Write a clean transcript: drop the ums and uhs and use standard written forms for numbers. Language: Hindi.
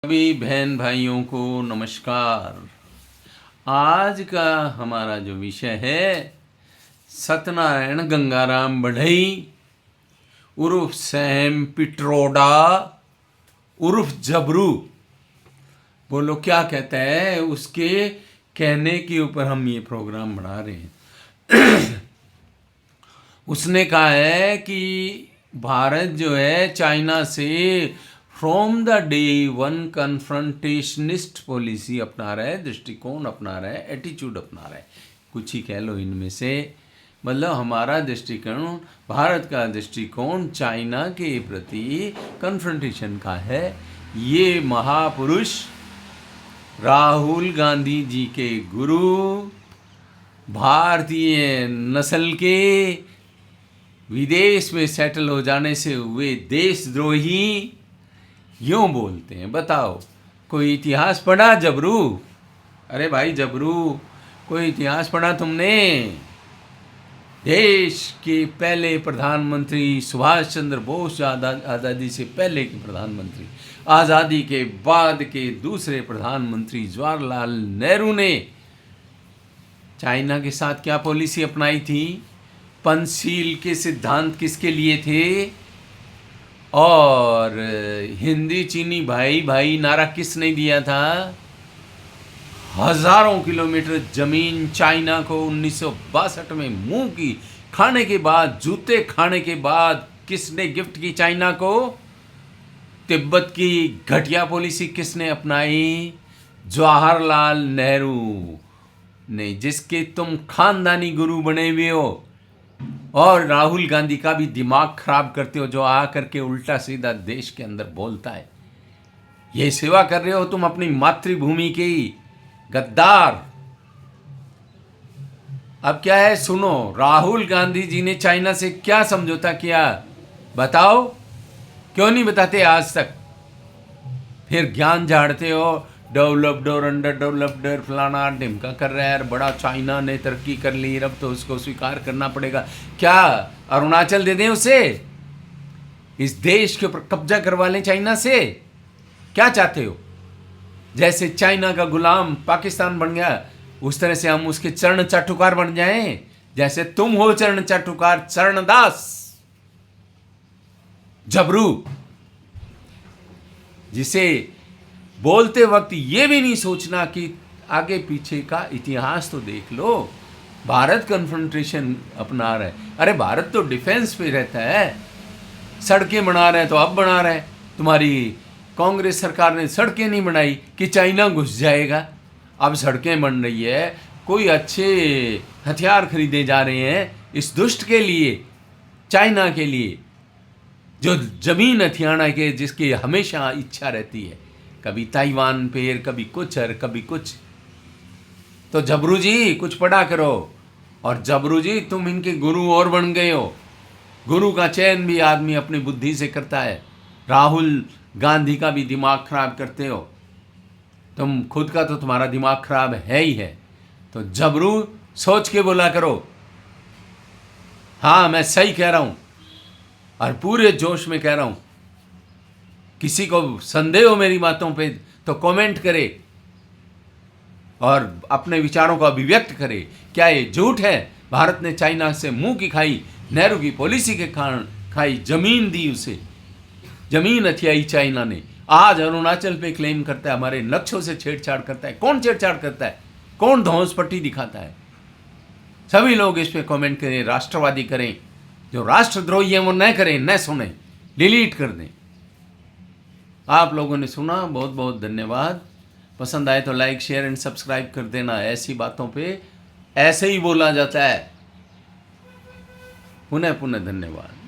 सभी बहन भाइयों को नमस्कार। आज का हमारा जो विषय है सत्यनारायण गंगाराम बढ़ई उर्फ सैम पिट्रोडा उर्फ जबरू। बोलो क्या कहता है, उसके कहने के ऊपर हम ये प्रोग्राम बना रहे हैं। उसने कहा है कि भारत जो है चाइना से from the day one confrontationist policy अपना रहा है, दृष्टिकोण अपना रहा है, एटीट्यूड अपना रहा है, कुछ ही कह लो इनमें से। मतलब हमारा दृष्टिकोण, भारत का दृष्टिकोण चाइना के प्रति कन्फ्रंटेशन का है। ये महापुरुष राहुल गांधी जी के गुरु, भारतीय नस्ल के, विदेश में सेटल हो जाने से हुए देशद्रोही यूँ बोलते हैं। बताओ, कोई इतिहास पढ़ा जबरू? अरे भाई जबरू, कोई इतिहास पढ़ा तुमने? देश के पहले प्रधानमंत्री सुभाष चंद्र बोस, आज़ादी से पहले के प्रधानमंत्री, आज़ादी के बाद के दूसरे प्रधानमंत्री जवाहरलाल नेहरू ने चाइना के साथ क्या पॉलिसी अपनाई थी? पंचशील के सिद्धांत किसके लिए थे? और हिंदी चीनी भाई भाई नारा किसने दिया था? हजारों किलोमीटर जमीन चाइना को 1962 में मुंह की खाने के बाद, जूते खाने के बाद किसने गिफ्ट की चाइना को? तिब्बत की घटिया पॉलिसी किसने अपनाई? जवाहरलाल नेहरू ने, जिसके तुम खानदानी गुरु बने हुए हो। और राहुल गांधी का भी दिमाग खराब करते हो, जो आ करके उल्टा सीधा देश के अंदर बोलता है। ये सेवा कर रहे हो तुम अपनी मातृभूमि की, गद्दार। अब क्या है सुनो, राहुल गांधी जी ने चाइना से क्या समझौता किया बताओ? क्यों नहीं बताते आज तक? फिर ज्ञान झाड़ते हो, डेवलप्ड और अंडर डेवलप्ड फलाना ढिमका कर रहा है, बड़ा चाइना ने तरक्की कर ली, अब तो उसको स्वीकार करना पड़ेगा। क्या अरुणाचल दे दें उसे? इस देश के ऊपर कब्जा करवा लें चाइना से? क्या चाहते हो? जैसे चाइना का गुलाम पाकिस्तान बन गया, उस तरह से हम उसके चरण चाटुकार बन जाएं? जैसे तुम हो चरण चाटुकार, चरणदास जबरू, जिसे बोलते वक्त ये भी नहीं सोचना कि आगे पीछे का इतिहास तो देख लो। भारत कन्फ्रंटेशन अपना रहा है। अरे भारत तो डिफेंस पे रहता है, सड़कें बना रहे हैं तो अब बना रहे हैं। तुम्हारी कांग्रेस सरकार ने सड़कें नहीं बनाई कि चाइना घुस जाएगा। अब सड़कें बन रही है, कोई अच्छे हथियार खरीदे जा रहे हैं इस दुष्ट के लिए, चाइना के लिए, जो जमीन हथियाना के, जिसकी हमेशा इच्छा रहती है, कभी ताइवान पे, कभी कुछ और कभी कुछ। तो जबरू जी कुछ पढ़ा करो। और जबरू जी तुम इनके गुरु और बन गए हो। गुरु का चयन भी आदमी अपनी बुद्धि से करता है। राहुल गांधी का भी दिमाग खराब करते हो तुम। खुद का तो तुम्हारा दिमाग खराब है ही है। तो जबरू सोच के बोला करो। हाँ, मैं सही कह रहा हूं और पूरे जोश में कह रहा हूं। किसी को संदेह हो मेरी बातों पे तो कमेंट करे और अपने विचारों को अभिव्यक्त करे। क्या ये झूठ है? भारत ने चाइना से मुंह की खाई, नेहरू की पॉलिसी के कारण खाई, जमीन दी उसे, जमीन हथियाई चाइना ने। आज अरुणाचल पे क्लेम करता है, हमारे लक्ष्यों से छेड़छाड़ करता है। कौन छेड़छाड़ करता है? कौन धौंस पट्टी दिखाता है? सभी लोग इस पे कमेंट करें, राष्ट्रवादी करें। जो राष्ट्रद्रोही है वो न करें, न सुने, डिलीट कर दें। आप लोगों ने सुना, बहुत बहुत धन्यवाद। पसंद आए तो लाइक, शेयर एंड सब्सक्राइब कर देना। ऐसी बातों पे ऐसे ही बोला जाता है। पुनः पुनः धन्यवाद।